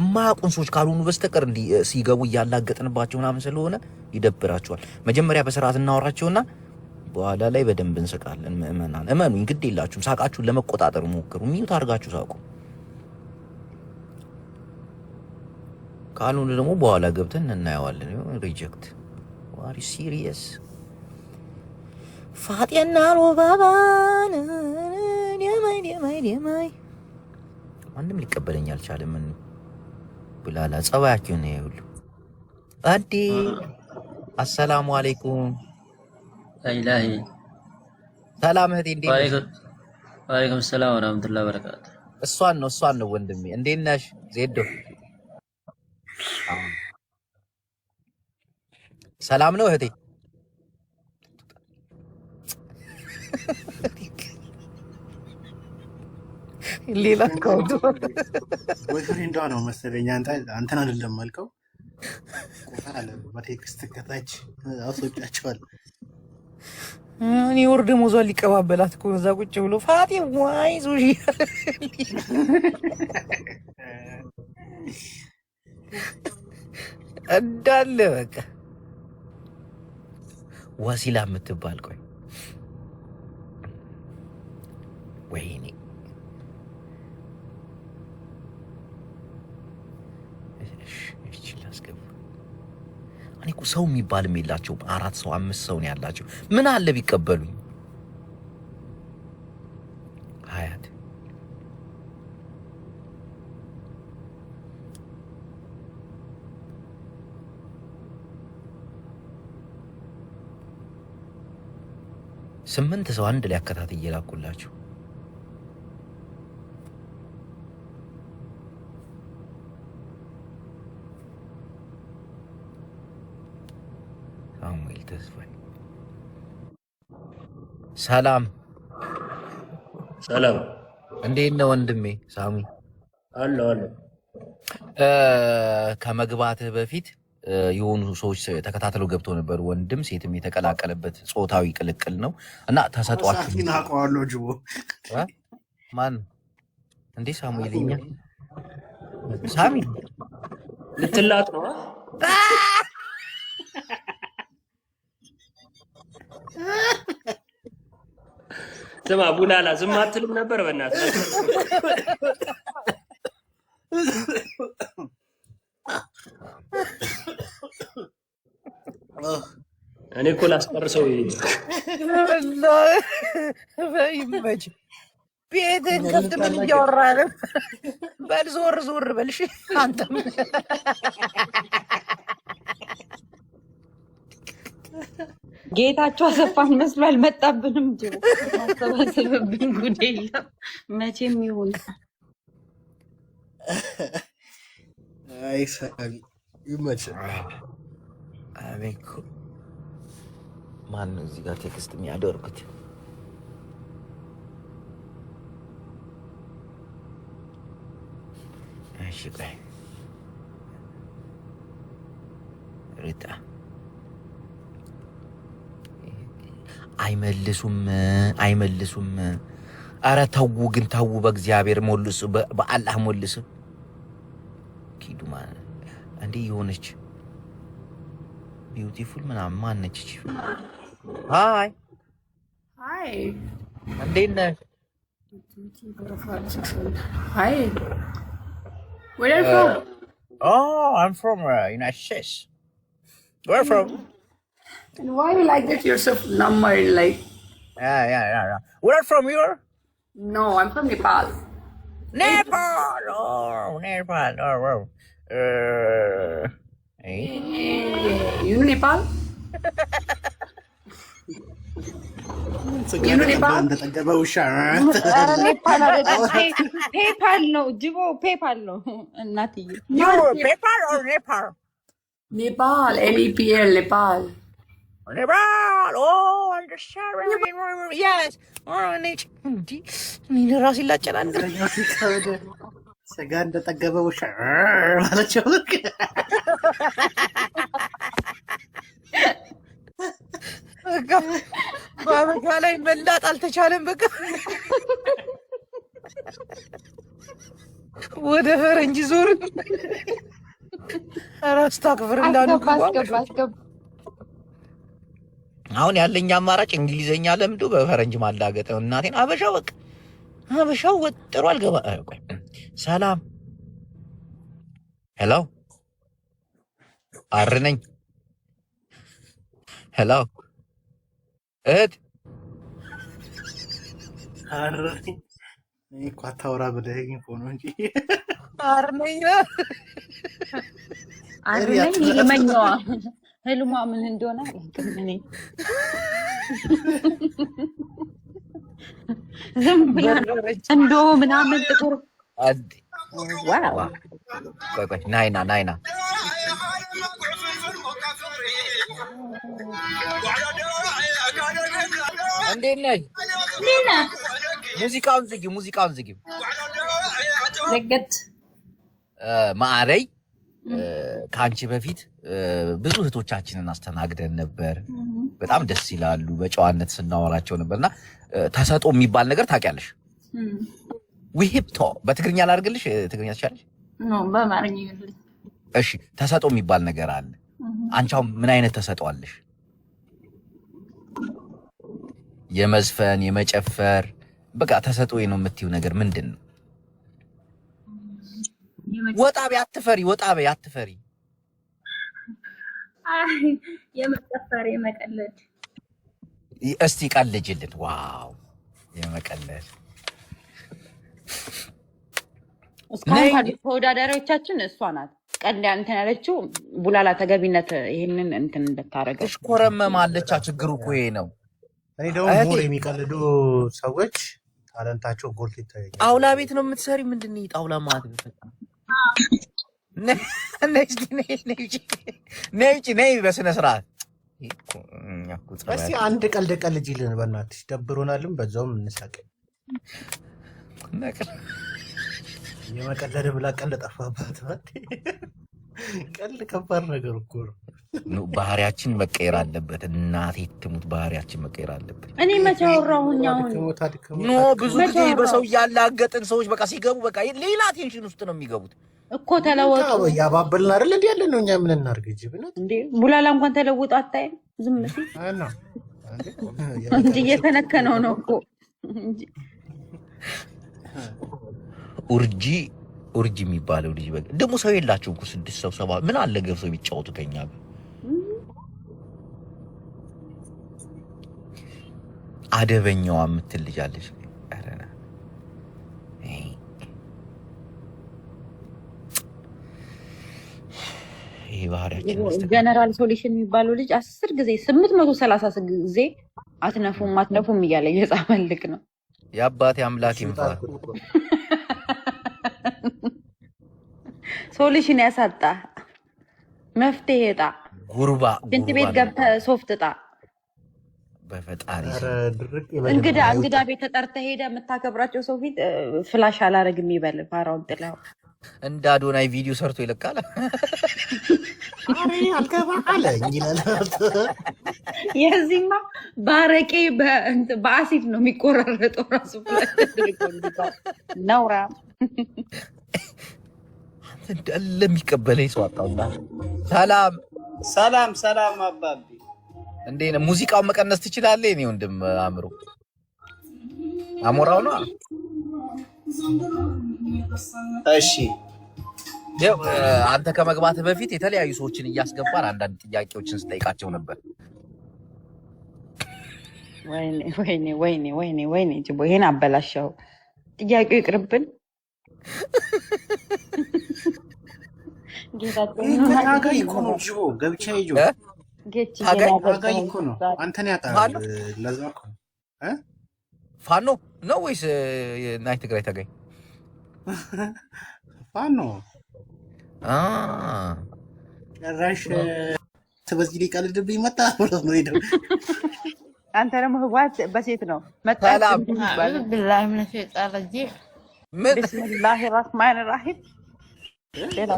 ማቁን ሰዎች ካልሆኑ በስተቀር እንዲ ሲገቡ ያላገጥንባቸው ምናምን ስለሆነ ይደብራቸዋል። መጀመሪያ በስርዓት እናወራቸውና በኋላ ላይ በደንብ እንስቃለን። ምእመናን እመኑኝ፣ ግድ የላችሁም። ሳቃችሁን ለመቆጣጠር ሞክሩ። ሚዩት አድርጋችሁ ሳቁ። ካልሆነ ደግሞ በኋላ ገብተን እናየዋለን። ሪጀክት ዋሪ ሲሪየስ ፋጤና ሮባባን ደማይ ማንም ሊቀበለኝ አልቻለም። ምን ብላላ ጸባያችሁ ነው ይሁሉ አዲ አሰላሙ አለይኩም አይላሂ ሰላም እህቴ እንዴት ነሽ? ወአለይኩም ሰላም ወራህመቱላሂ ወበረካቱ። እሷን ነው ወንድሜ። እንዴት ነሽ ዜዶ? ሰላም ነው እህቴ? ሌላ ካውዱ ወይ ፍሬንዷ ነው መሰለኝ። አንተን አይደለም መልከው ቆጣ አለ በቴክስት ከታች አስወጣቸዋል። እኔ ወር ደሞዟን ሊቀባበላት እኮ እዛ ቁጭ ብሎ ፋጤ ዋይ ዙሪ እንዳለ በቃ ወሲላ የምትባል ቆይ ወይኔ እኔ እኮ ሰው የሚባልም የላቸውም። 4 ሰው 5 ሰው ነው ያላቸው። ምን አለ ቢቀበሉኝ? ሀያት ስምንት ሰው አንድ ላይ አከታትዬ ላኩላችሁ። ሳሙኤል ተስፋዬ ሰላም ሰላም፣ እንዴት ነው ወንድሜ ሳሚ? አሎ ከመግባትህ በፊት የሆኑ ሰዎች ተከታትለው ገብተው ነበር። ወንድም ሴትም የተቀላቀለበት ጾታዊ ቅልቅል ነው እና ተሰጧችሁ። ናቀዋለሁ ጅቦ ማን እንዴ? ሳሙኤልኛ ሳሚ ልትላጥ ነው? ስማ ቡላላ ዝም አትልም ነበር? በእናትህ እኔ እኮ ላስቀርሰው ይመች ቤትን ከፍት ምን እያወራ ነው? በል ዞር በልሽ አንተም ጌታቸው አሰፋን መስሎ አልመጣብንም። ጅሮ ማሰባሰብብን ጉድ የለም መቼም ይሁን። አይ ሳሚ ይመችል። አቤት ማን ነው እዚህ ጋር ቴክስት የሚያደርጉት? እሺ ቆይ ሪታ አይመልሱም። አረ ተው ግን ተው፣ በእግዚአብሔር ሞልሱ፣ በአላህ ሞልሱ። ኪዱማ እንዴ የሆነች ቢዩቲፉል ምናምን ማነች? ሃይ እንዴት ነህ? Hi. Where are you from? Oh, I'm from United States. Where from? And why you like that you're so number like? Yeah. Where from you? No, I'm from Nepal. Nepal. Oh, Nepal. Oh. Hey. You know Nepal? You know Nepal? እንደጠገበ ውሻ ኔፓል አይደለም፣ ፔፓል ነው ጅቦ፣ ፔፓል ነው እናትዬ። Nepal or Nepal? Nepal, Nepal, Nepal. Nepal. Oh, understand. Yes. እኔ ራሴ ላጨላል። ስጋ እንደጠገበ ውሻ ማለቸው። በአበጋ ላይ መላጥ አልተቻለም። በቃ ወደ ፈረንጅ ዞር አራስታክፍር እንዳሉ አስገባ። አሁን ያለኝ አማራጭ እንግሊዘኛ ለምዶ በፈረንጅ ማላገጥ ነው። እናቴን አበሻው በቃ አበሻው ወጥሮ አልገባ። ቆይ ሰላም ሄሎ አርነኝ ሄሎ እህት አረኝ እኮ አታወራ ብለኸኝ እኮ ነው እንጂ አርነኝ ይመኛዋ ህልሟ ምን እንደሆነ አላውቅም። ዝም ብላ እንዶ ምናምን ጥቁር ዋው ቆይ ናይና እንዴት ነህ? ሙዚቃውን ዝጊው ለገት ማዕረይ ከአንቺ በፊት ብዙ እህቶቻችንን አስተናግደን ነበር። በጣም ደስ ይላሉ። በጨዋነት ስናወራቸው ነበርና ተሰጦ የሚባል ነገር ታውቂያለሽ? ውሂብቶ በትግርኛ ላድርግልሽ? ትግርኛ ትችላለሽ? በአማርኛ ይልኝ። እሺ ተሰጦ የሚባል ነገር አለ። አንቺ አሁን ምን አይነት ተሰጦ አለሽ? የመዝፈን የመጨፈር በቃ ተሰጦ ነው የምትይው ነገር ምንድን ነው? ወጣ በይ አትፈሪ። የመጨፈር የመቀለድ እስቲ ቀልጅልን። ዋው የመቀለድ እስካሁን ካሉት ተወዳዳሪዎቻችን እሷ ናት ቀልድ እንትን ያለችው። ቡላላ ተገቢነት ይሄንን እንትን እንድታረገው ትሽኮረመማለች። ችግሩ እኮ ይሄ ነው። እኔ ደግሞ ሞር የሚቀልዱ ሰዎች ታለንታቸው ጎልቶ ይታያል። ጣውላ ቤት ነው የምትሰሪ? ምንድን ነው ጣውላ ማለት ነው? ነይ በስነ ስርዓት። እስኪ አንድ ቀልድ ቀልጂልን በእናትሽ፣ ደብሮናልም በዛውም እንሳቅ። የመቀለድ ብላ ቀልድ ጠፋባት። ቀልድ ከባድ ነገር እኮ ነው። ባህሪያችን መቀየር አለበት። እናቴ ትሙት፣ ባህሪያችን መቀየር አለበት። እኔ መቼ አወራሁኝ? አሁን ኖ ብዙ ጊዜ በሰው ያላገጥን ሰዎች በቃ ሲገቡ በቃ ሌላ ቴንሽን ውስጥ ነው የሚገቡት እኮ። ተለወጡ ያባበልን አይደል እንዴ ያለ ነው። እኛ ምን እናርግ እንጂ ብነት እንዴ ቡላላ እንኳን ተለውጦ አታይም? ዝም ሲል እንጂ እየተነከነው ነው እኮ እንጂ ኡርጂ የሚባለው ልጅ በቃ ደግሞ ሰው የላቸው እኮ 6 ሰው 7 ምን አለ ገብሰው ቢጫወቱ ከኛ ጋር። አደበኛዋ የምትል ልጅ አለች። አረና ይሄ ባህሪያችን ጀነራል ሶሉሽን የሚባለው ልጅ 10 ጊዜ 830 ጊዜ አትነፉም እያለ እየጻፈልክ ነው። የአባቴ አምላክ ይምጣ። ሶሉሽን ያሳጣ መፍትሄ ጣ ጉርባ ሽንት ቤት ገብተህ ሶፍት ጣ። በፈጣሪ እንግዳ ቤት ተጠርተህ ሄደህ የምታከብራቸው ሰው ፊት ፍላሽ አላረግም ይበል። ፋራውን ጥለው እንደ አዶናይ ቪዲዮ ሰርቶ ይለቃል። አሬ አልገባ አለ እንግላል። የዚህማ ባረቄ በአሲድ ነው የሚቆራረጠው ራሱ ነውራ እንዳለ የሚቀበለኝ ሰው አጣውና። ሰላም አባቢ እንዴ ነው? ሙዚቃውን መቀነስ ትችላለህ? እኔ ወንድም አምሮ አሞራው ነው። እሺ ያው አንተ ከመግባትህ በፊት የተለያዩ ሰዎችን እያስገባን አንዳንድ ጥያቄዎችን ስጠይቃቸው ነበር። ወይኔ ጅቦ ይሄን አበላሸው። ጥያቄው ይቅርብን። ታጋይ እኮ ነው ጅቦ። ገብቻ ይጆ ታጋይ እኮ ነው። አንተን ያጣራል። ለዛ እኮ ፋኖ ነው ወይስ ናይ ትግራይ ታጋይ? ፋኖ ጭራሽ በዚህ ላይ ቀልድብኝ መጣ ብሎ ነው ሄደው። አንተ ደግሞ ህዋት በሴት ነው መጣ። بالله من الشيطان الرجيم بسم الله الرحمن الرحيم ሌላ